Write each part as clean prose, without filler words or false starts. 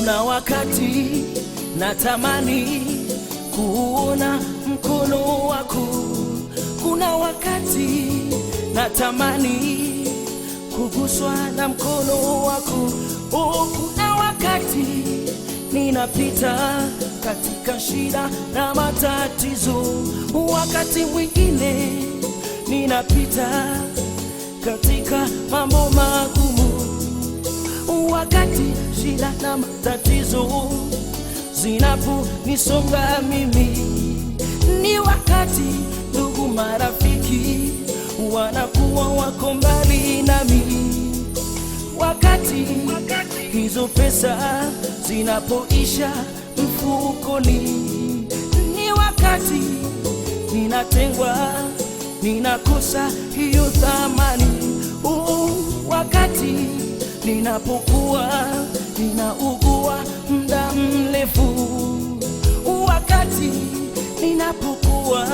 Kuna wakati natamani kuona mkono wako, kuna wakati natamani kuguswa na mkono wako. Oh, kuna wakati ninapita katika shida na matatizo, wakati mwingine ninapita katika mambo magumu, wakati shida na matatizo zinaponisonga mimi, ni wakati ndugu marafiki wanakuwa wako mbali nami, wakati hizo pesa zinapoisha mfukoni, ni wakati ninatengwa, ninakosa hiyo thamani, wakati ninapokuwa ninaugua muda mrefu, wakati ninapokuwa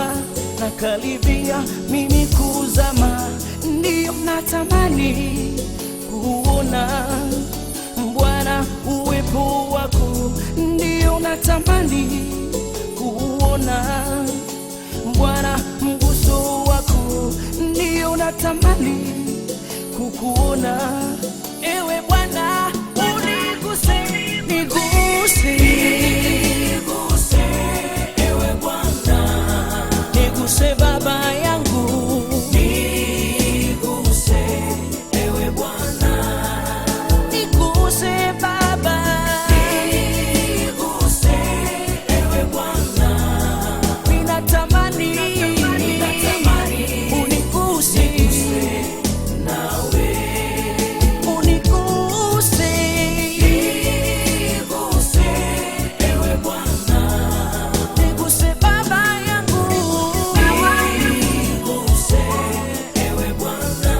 nakaribia mimi kuzama, ndio natamani kuona Bwana uwepo wako, ndio natamani kuona Bwana mguso wako, ndio natamani kukuona ewe Bwana, uniguse, niguse, niguse ewe Bwana, niguse Baba yangu, niguse ewe Bwana, niguse Baba, niguse ewe Bwana, ninatamani uniguse nawe, uniguse, niguse ewe Bwana, niguse Baba yangu, niguse ewe Bwana,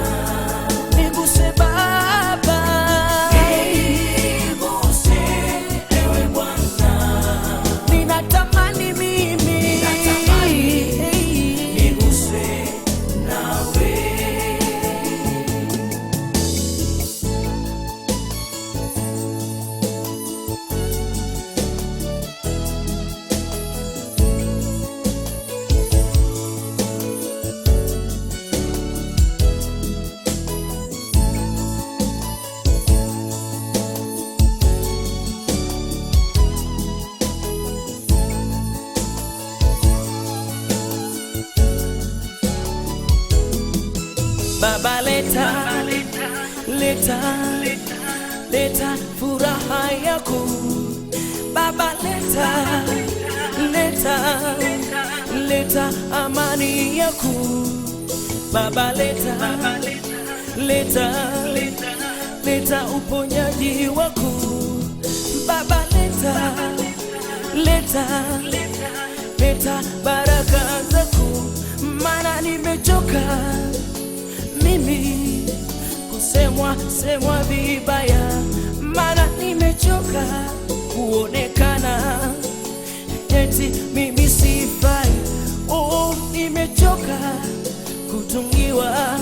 niguse Baba, niguse ewe Bwana, ninatamani mimi, niguse nawe. Baba leta furaha yako, Baba leta amani yako, Baba leta uponyaji wako, Baba leta baraka zako, maana nimechoka mimi kusemwa vibaya, maana nimechoka kuonekana eti mimi sifai. Oh, nimechoka kutungiwa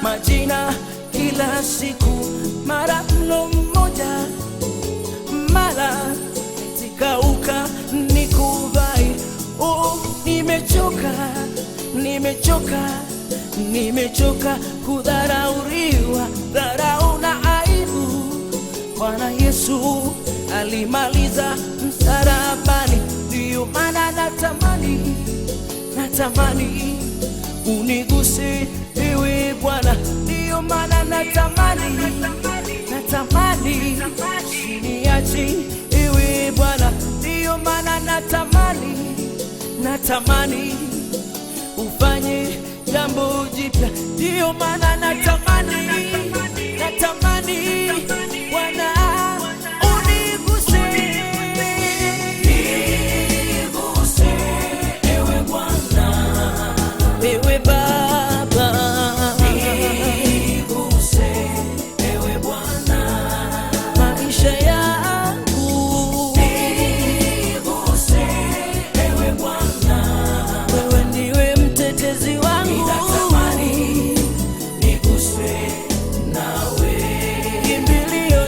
majina kila siku, mara mlo mmoja, mara tikauka nikuvai. Oh, nimechoka kudharauriwa, dharau na aibu. Bwana Yesu alimaliza msalabani, ndio maana natamani uniguse ewe Bwana, ndio maana natamani usiniache ewe Bwana, ndio maana natamani ufanye jambo jipya, ndio maana natamani Bwana uniguse, niguse ewe Bwana, ewe Baba, niguse ewe Bwana, maisha yangu, niguse ewe Bwana, wewe ndiwe mtetezi wangu, ninatamani niguswe nawe, kimbilio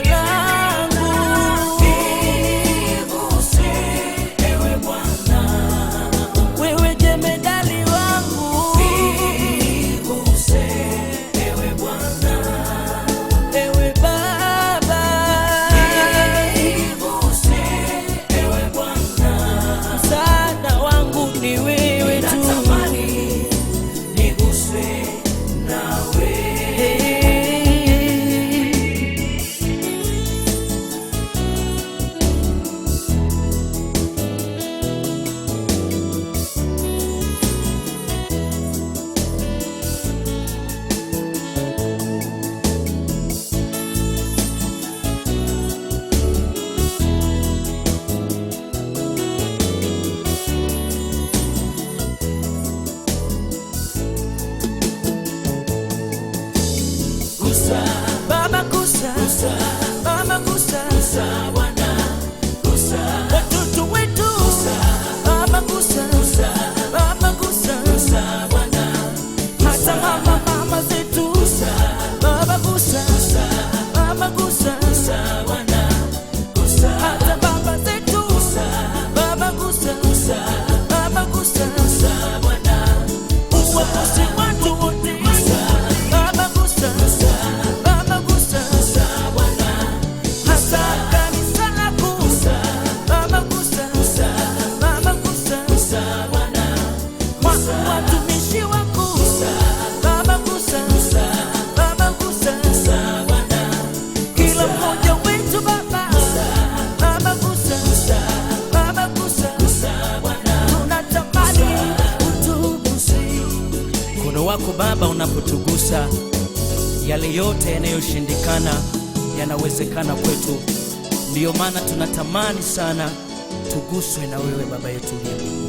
ni wewe tu. natamani niguswe nawe. Baba gusa, Baba gusa, Bwana gusa watoto wetu, Baba gusa, Baba gusa, Bwana, hata mama zetu, Baba gusa, Baba gusa, Bwana gusa, hata baba zetu, Baba gusa, Baba gusa, Bwana uwaposi watu wote, Baba gusa, Baba gusa, hata kanisa lako, Baba gusa, Baba gusa, watumishi wako, Baba gusa, Baba gusa, kila mmoja wetu Baba, Baba gusa, Baba gusa, tunatamani utuguse. Mkono wako Baba unapotugusa, yale yote yanayoshindikana yanawezekana kwetu. Ndiyo maana tunatamani sana tuguswe na wewe Baba yetu uliye mbinguni.